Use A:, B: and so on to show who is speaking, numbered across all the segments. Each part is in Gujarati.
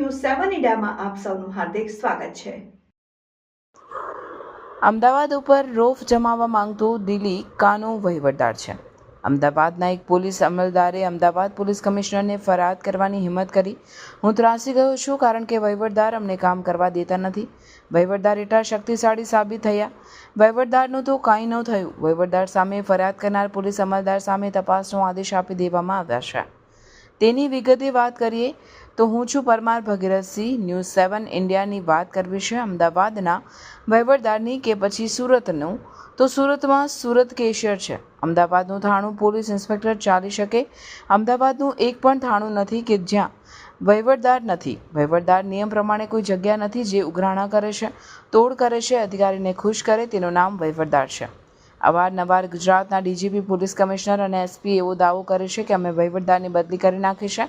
A: ન્યૂઝ 7 ઇન્ડિયામાં આપ સૌનું હાર્દિક સ્વાગત છે।
B: અમદાવાદ ઉપર રોફ જમાવવા માંગતો દિલ્હી કાનો વહીવટદાર છે। અમદાવાદના એક પોલીસ અમલદારે અમદાવાદ પોલીસ કમિશનરને ફરિયાદ કરવાની હિંમત કરી। હું ત્રાસી ગયો છું કારણ કે વહીવટદાર અમને કામ કરવા દેતા નથી। વહીવટદાર એટલા શક્તિશાળી સાબિત થયા। વહીવટદારનું તો કાંઈ ન થયું। વહીવટદાર સામે ફરિયાદ કરનાર પોલીસ અમલદાર સામે તપાસનો આદેશ આપી દેવામાં આવ્યા છે। તેની વિગતે વાત કરીએ તો હું છું પરમાર ભગીરથસિંહ। ન્યૂઝ 7 ઇન્ડિયાની વાત કરવી છે અમદાવાદના વહીવટદારની કે પછી સુરતનું। તો સુરતમાં સુરત કેશિયર છે। અમદાવાદનું થાણું પોલીસ ઇન્સ્પેક્ટર ચાલી શકે। અમદાવાદનું એક પણ થાણું નથી કે જ્યાં વહીવટદાર નથી। વહીવટદાર નિયમ પ્રમાણે કોઈ જગ્યા નથી જે ઉઘરાણા કરે છે, તોડ કરે છે, અધિકારીને ખુશ કરે તેનું નામ વહીવટદાર છે। અવારનવાર ગુજરાતના ડીજીપી, પોલીસ કમિશનર અને એસપી એવો દાવો કરે છે કે અમે વહીવટદારની બદલી કરી નાખી છે,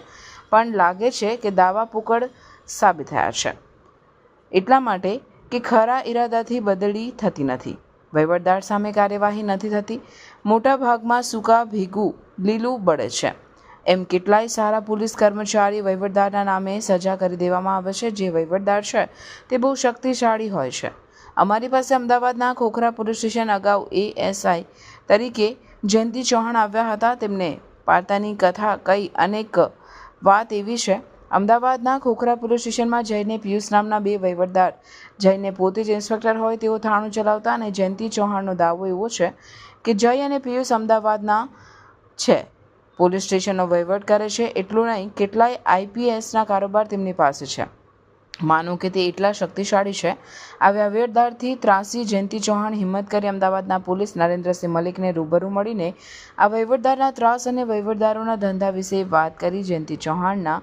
B: પણ લાગે છે કે દાવા પોકળ સાબિત થયા છે। એટલા માટે કે ખરા ઈરાદાથી બદલી થતી નથી। વહીવટદાર સામે કાર્યવાહી નથી થતી। મોટા ભાગમાં સૂકા ભીગું લીલું બળે છે। એમ કેટલાય સારા પોલીસ કર્મચારી વહીવટદારના નામે સજા કરી દેવામાં આવે છે। જે વહીવટદાર છે તે બહુ શક્તિશાળી હોય છે। અમારી પાસે અમદાવાદના ખોખરા પોલીસ સ્ટેશન અગાઉ એએસઆઈ તરીકે જયંતિ ચૌહાણ આવ્યા હતા। તેમને પાર્તાની કથા કઈ અનેક વાત એવી છે। અમદાવાદના ખોખરા પોલીસ સ્ટેશનમાં જઈને પિયુષ નામના બે વહીવટદાર જઈને પોતે જ ઇન્સ્પેક્ટર હોય તેઓ થાણું ચલાવતા અને જયંતિ ચૌહાણનો દાવો એવો છે કે જય અને પિયુષ અમદાવાદના છે, પોલીસ સ્ટેશનનો વહીવટ કરે છે। એટલું નહીં, કેટલાય આઈપીએસના કારોબાર તેમની પાસે છે। માનું કે તે એટલા શક્તિશાળી છે। આ વહીવટદારથી ત્રાસી જયંતિ ચૌહાણ હિંમત કરી અમદાવાદના પોલીસ નરેન્દ્રસિંહ મલિકને રૂબરૂ મળીને આ વહીવટદારના ત્રાસ અને વહીવટદારોના ધંધા વિશે વાત કરી। જયંતિ ચૌહાણના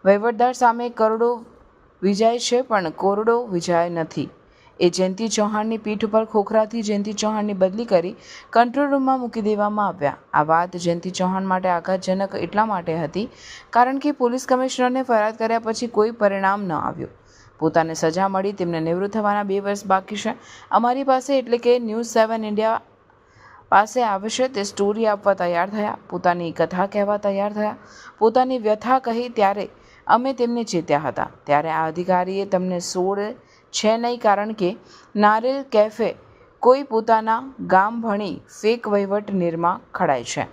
B: વહીવટદાર સામે કરોડો વિજાય છે પણ કોરડો વિજાય નથી। એ જયંતિ ચૌહાણની પીઠ ઉપર ખોખરાથી જયંતિ ચૌહાણની બદલી કરી કંટ્રોલ રૂમમાં મૂકી દેવામાં આવ્યા। આ વાત જયંતિ ચૌહાણ માટે આઘાતજનક એટલા માટે હતી કારણ કે પોલીસ કમિશનરને ફરિયાદ કર્યા પછી કોઈ પરિણામ ન આવ્યું। પોતાને સજા મળી, તેમને નિવૃત્ત થવાના 2 વર્ષ બાકી છે। અમારી પાસે એટલે કે ન્યૂઝ 7 ઇન્ડિયા પાસે આવશે તે સ્ટોરી આપવા તૈયાર થયા, પોતાની કથા કહેવા તૈયાર થયા, પોતાની વ્યથા કહી ત્યારે અમે તેમને ચેત્યા હતા। ત્યારે આ અધિકારીએ તમને સોળ છે નહીં કારણ કે નારેલ કેફે કોઈ પોતાના ગામ ભણી ફેક વહીવટ નિર્મા ખડાય છે।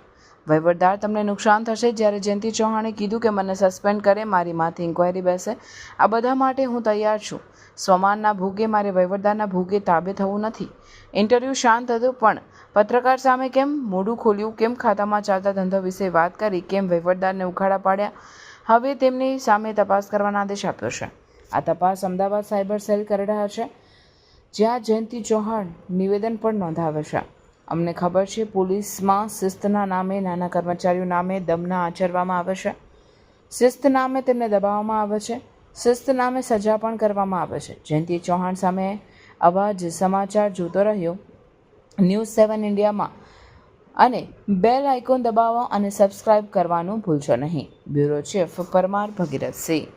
B: વહીવટદાર તમને નુકસાન થશે। જ્યારે જયંતિ ચૌહાણે કીધું કે મને સસ્પેન્ડ કરે, મારી માથે ઇન્ક્વાયરી બેસે, આ બધા માટે હું તૈયાર છું। સ્વમાનના ભોગે મારે વહીવટદારના ભોગે તાબે થવું નથી। ઇન્ટરવ્યૂ શાંત હતું પણ પત્રકાર સામે કેમ મોઢું ખોલ્યું, કેમ ખાતામાં ચાલતા ધંધા વિશે વાત કરી, કેમ વહીવટદારને ઉખાડા પાડ્યા, હવે તેમની સામે તપાસ કરવાનો આદેશ આપ્યો છે। આ તપાસ અમદાવાદ સાયબર સેલ કરી રહ્યા છે, જ્યાં જયંતિ ચૌહાણ નિવેદન પણ નોંધાવે છે। અમને ખબર છે પોલીસમાં શિસ્તના નામે નાના કર્મચારીઓ નામે દમના આચરવામાં આવે છે, શિસ્ત નામે તેમને દબાવવામાં આવે છે, શિસ્ત નામે સજા પણ કરવામાં આવે છે। જયંતિ ચૌહાણ સામે અવાજ સમાચાર જોતો રહ્યો ન્યૂઝ 7 ઇન્ડિયામાં અને બેલ આઇકોન દબાવો અને સબસ્ક્રાઇબ કરવાનું ભૂલશો નહીં। Bureau chief Parmar Bhagirathsinh.